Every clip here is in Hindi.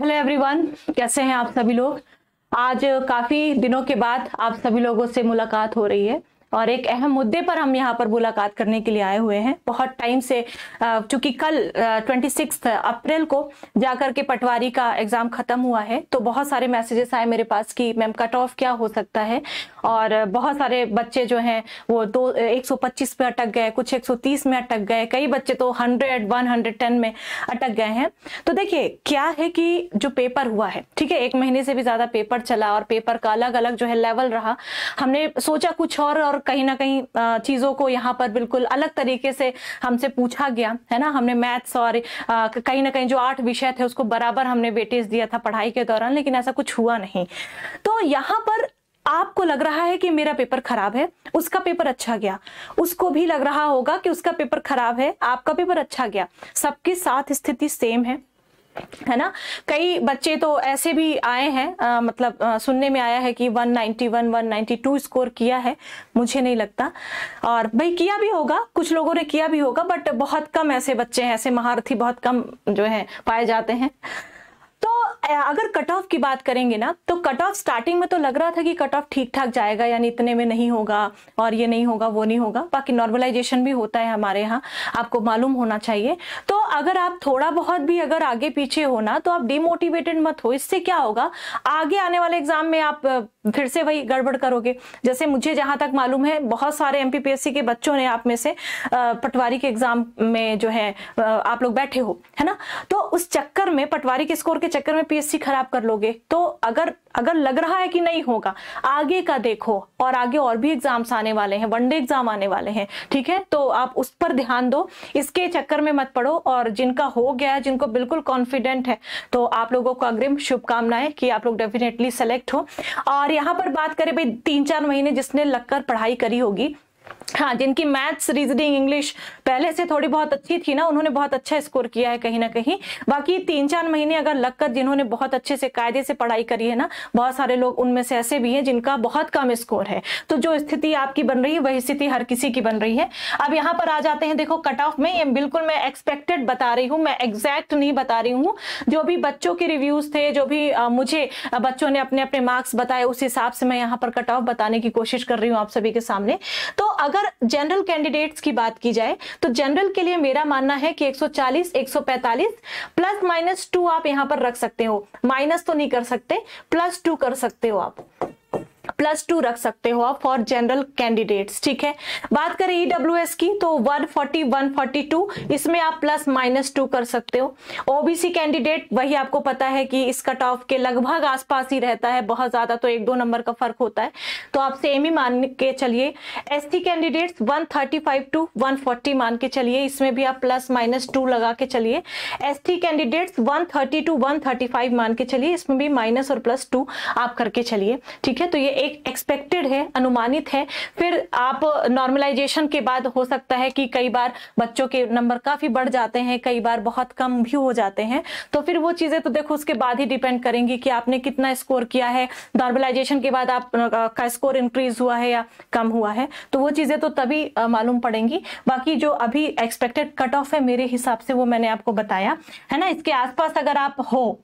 हेलो एवरीवन, कैसे हैं आप सभी लोग। आज काफ़ी दिनों के बाद आप सभी लोगों से मुलाकात हो रही है और एक अहम मुद्दे पर हम यहाँ पर मुलाकात करने के लिए आए हुए हैं। बहुत टाइम से चूंकि कल 26 अप्रैल को जाकर के पटवारी का एग्ज़ाम ख़त्म हुआ है, तो बहुत सारे मैसेजेस आए मेरे पास कि मैम कट ऑफ क्या हो सकता है। और बहुत सारे बच्चे जो हैं वो 125 पे अटक गए, कुछ 130 में अटक गए, कई बच्चे तो 100, 110 में अटक गए हैं। तो देखिए क्या है कि जो पेपर हुआ है, ठीक है, 1 महीने से भी ज़्यादा पेपर चला और पेपर का अलग अलग जो है लेवल रहा। हमने सोचा कुछ और कहीं ना कहीं चीज़ों को यहाँ पर बिल्कुल अलग तरीके से हमसे पूछा गया है ना। हमने मैथ्स और कहीं ना कहीं जो 8 विषय थे उसको बराबर हमने वेटेज दिया था पढ़ाई के दौरान, लेकिन ऐसा कुछ हुआ नहीं। तो यहाँ पर आपको लग रहा है कि मेरा पेपर खराब है, उसका पेपर अच्छा गया, उसको भी लग रहा होगा कि उसका पेपर खराब है, आपका पेपर अच्छा गया। सबके साथ स्थिति सेम है ना। कई बच्चे तो ऐसे भी आए हैं, मतलब सुनने में आया है कि 191, 192 स्कोर किया है। मुझे नहीं लगता, और भाई किया भी होगा, कुछ लोगों ने किया भी होगा, बट बहुत कम ऐसे बच्चे हैं, ऐसे महारथी बहुत कम जो है पाए जाते हैं। तो अगर कट ऑफ की बात करेंगे ना, तो कट ऑफ स्टार्टिंग में तो लग रहा था कि कट ऑफ ठीक ठाक जाएगा, यानी इतने में नहीं होगा और ये नहीं होगा वो नहीं होगा। बाकी नॉर्मलाइजेशन भी होता है हमारे यहाँ, आपको मालूम होना चाहिए। तो अगर आप थोड़ा बहुत भी अगर आगे पीछे हो ना, तो आप डिमोटिवेटेड मत हो। इससे क्या होगा, आगे आने वाले एग्जाम में आप फिर से वही गड़बड़ करोगे। जैसे मुझे जहां तक मालूम है, बहुत सारे एमपीपीएससी के बच्चों ने आप में से पटवारी के एग्जाम में जो है आप लोग बैठे हो, है ना। तो उस चक्कर में, पटवारी के स्कोर के चक्कर में पीएससी खराब कर लोगे। तो अगर लग रहा है कि नहीं होगा, आगे का देखो, और आगे और भी एग्जाम्स आने वाले हैं, वनडे एग्जाम आने वाले हैं, ठीक है। तो आप उस पर ध्यान दो, इसके चक्कर में मत पड़ो। और जिनका हो गया है, जिनको बिल्कुल कॉन्फिडेंट है, तो आप लोगों को अग्रिम शुभकामनाएं कि आप लोग डेफिनेटली सेलेक्ट हो। और यहाँ पर बात करें भाई 3-4 महीने जिसने लगकर पढ़ाई करी होगी, हाँ, जिनकी मैथ्स, रीजनिंग, इंग्लिश पहले से थोड़ी बहुत अच्छी थी ना, उन्होंने बहुत अच्छा स्कोर किया है कहीं ना कहीं। बाकी 3-4 महीने अगर लगकर जिन्होंने बहुत अच्छे से कायदे से पढ़ाई करी है ना, बहुत सारे लोग उनमें से ऐसे भी हैं जिनका बहुत कम स्कोर है। तो जो स्थिति आपकी बन रही है वही स्थिति हर किसी की बन रही है। अब यहाँ पर आ जाते हैं, देखो कट ऑफ में ये बिल्कुल मैं एक्सपेक्टेड बता रही हूँ, मैं एग्जैक्ट नहीं बता रही हूँ। जो भी बच्चों के रिव्यूज थे, जो भी मुझे बच्चों ने अपने अपने मार्क्स बताए, उस हिसाब से मैं यहाँ पर कट ऑफ बताने की कोशिश कर रही हूँ आप सभी के सामने। तो अगर जनरल कैंडिडेट्स की बात की जाए, तो जनरल के लिए मेरा मानना है कि 140, 145 +-2 आप यहां पर रख सकते हो। माइनस तो नहीं कर सकते, +2 कर सकते हो आप, +2 रख सकते हो आप फॉर जनरल कैंडिडेट्स, ठीक है। बात करें ईडब्ल्यूएस की, तो 140, 142 इसमें आप +-2 कर सकते हो। ओबीसी कैंडिडेट, वही आपको पता है कि इस कट ऑफ के लगभग आसपास ही रहता है, बहुत ज्यादा तो 1-2 नंबर का फर्क होता है, तो आप सेम ही मान के चलिए। एसटी कैंडिडेट्स 135 to 140 मान के चलिए, इसमें भी आप +-2 लगा के चलिए। एसटी कैंडिडेट्स 130 to 135 मान के चलिए, इसमें भी माइनस और +2 आप करके चलिए, ठीक है। तो ये एक एक्सपेक्टेड है, अनुमानित है। फिर आप नॉर्मलाइजेशन के बाद हो सकता है कि कई बार बच्चों के नंबर काफी बढ़ जाते हैं, कई बार बहुत कम भी हो जाते हैं। तो फिर वो चीजें तो देखो उसके बाद ही डिपेंड करेंगी कि आपने कितना स्कोर किया है, नॉर्मलाइजेशन के बाद आपका स्कोर इंक्रीज हुआ है या कम हुआ है, तो वो चीजें तो तभी मालूम पड़ेंगी। बाकी जो अभी एक्सपेक्टेड कट ऑफ है मेरे हिसाब से वो मैंने आपको बताया है ना। इसके आसपास अगर आप हो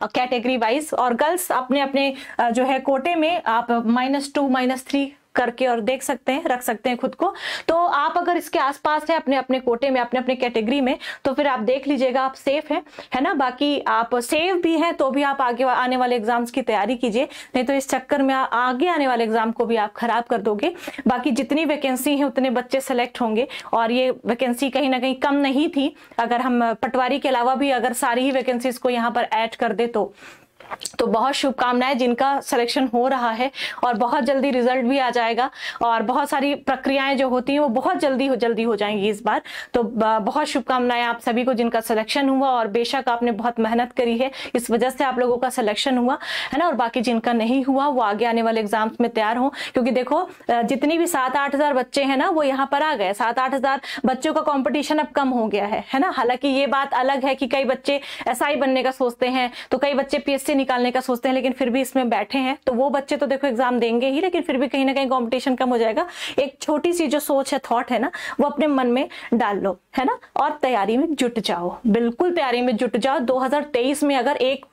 कैटेगरी वाइज, और गर्ल्स अपने अपने जो है कोटे में आप -2, -3 करके और देख सकते हैं, रख सकते हैं खुद को। तो आप अगर इसके आसपास है अपने अपने कोटे में, अपने अपने कैटेगरी में, तो फिर आप देख लीजिएगा आप सेफ है ना। बाकी आप सेफ भी हैं तो भी आप आगे आने वाले एग्जाम्स की तैयारी कीजिए, नहीं तो इस चक्कर में आगे आने वाले एग्जाम को भी आप खराब कर दोगे। बाकी जितनी वैकेंसी है उतने बच्चे सेलेक्ट होंगे, और ये वैकेंसी कहीं ना कहीं कम नहीं थी। अगर हम पटवारी के अलावा भी अगर सारी ही वैकेंसीज को यहाँ पर ऐड कर दे तो बहुत शुभकामनाएं जिनका सिलेक्शन हो रहा है, और बहुत जल्दी रिजल्ट भी आ जाएगा, और बहुत सारी प्रक्रियाएं जो होती हैं वो बहुत जल्दी हो जाएंगी इस बार। तो बहुत शुभकामनाएं आप सभी को जिनका सिलेक्शन हुआ, और बेशक आपने बहुत मेहनत करी है, इस वजह से आप लोगों का सिलेक्शन हुआ है ना। और बाकी जिनका नहीं हुआ वो आगे आने वाले एग्जाम्स में तैयार हो, क्योंकि देखो जितनी भी 7-8 हजार बच्चे हैं ना वो यहाँ पर आ गए। 7-8 हजार बच्चों का कॉम्पिटिशन अब कम हो गया है ना। हालांकि ये बात अलग है कि कई बच्चे SI बनने का सोचते हैं, तो कई बच्चे PSC बच्चे निकालने का सोचते हैं लेकिन फिर भी इसमें बैठे हैं, तो वो बच्चे तो देखो एग्जाम देंगे ही, लेकिन फिर भी कहीं ना कहीं कंपटीशन कम हो जाएगा। एक छोटी सी जो सोच है, थॉट है ना, वो अपने मन में डाल लो, है ना, और तैयारी में जुट जाओ, बिल्कुल तैयारी में जुट जाओ। 2023 में अगर एक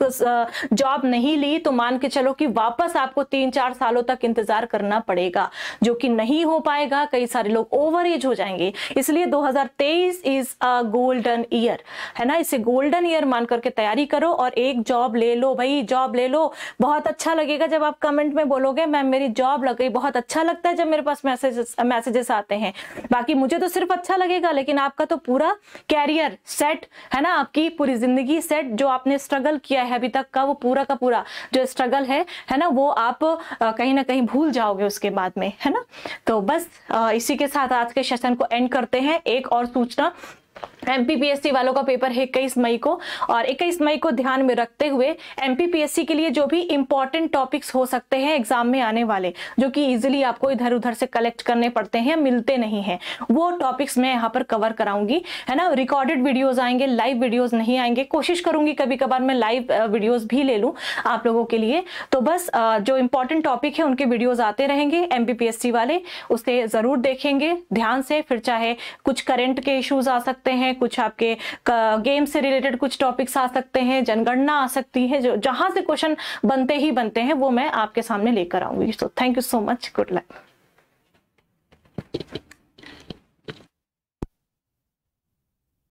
जॉब नहीं ली तो मान के चलो कि वापस आपको 3-4 सालों तक इंतजार करना पड़ेगा, जो कि नहीं हो पाएगा। कई सारे लोग ओवर एज हो जाएंगे, इसलिए 2023 इज अ गोल्डन ईयर, है ना। इसे गोल्डन ईयर मान करके तैयारी करो और एक जॉब ले लो भाई, जॉब ले लो। बहुत अच्छा लगेगा जब आप कमेंट में बोलोगे मैम मेरी जॉब लग गई। बहुत अच्छा लगता है जब मेरे पास मैसेजेस आते हैं। बाकी मुझे तो सिर्फ अच्छा लगेगा, लेकिन आपका तो पूरा कैरियर सेट है ना, आपकी पूरी जिंदगी सेट, जो आपने स्ट्रगल किया है अभी तक का, वो पूरा का पूरा जो स्ट्रगल है ना, वो आप कहीं ना कहीं भूल जाओगे उसके बाद में, है ना। तो बस इसी के साथ आज के सेशन को एंड करते हैं। एक और सूचना, एमपीपीएससी वालों का पेपर है 21 मई को, और 21 मई को ध्यान में रखते हुए एमपीपीएससी के लिए जो भी इंपॉर्टेंट टॉपिक्स हो सकते हैं एग्जाम में आने वाले, जो कि इजीली आपको इधर उधर से कलेक्ट करने पड़ते हैं, मिलते नहीं हैं, वो टॉपिक्स मैं यहाँ पर कवर कराऊंगी, है ना। रिकॉर्डेड वीडियोस आएंगे, लाइव वीडियोस नहीं आएंगे। कोशिश करूंगी कभी कभार मैं लाइव वीडियोस भी ले लूं आप लोगों के लिए। तो बस जो इंपॉर्टेंट टॉपिक है उनके वीडियोज आते रहेंगे एमपीपीएससी वाले, उसे जरूर देखेंगे ध्यान से। फिर चाहे कुछ करंट के इश्यूज आ सकते हैं, कुछ आपके गेम से रिलेटेड कुछ टॉपिक्स आ सकते हैं, जनगणना आ सकती है, जो जहां से क्वेश्चन बनते ही बनते हैं वो मैं आपके सामने लेकर आऊंगी। So thank you so much, good luck.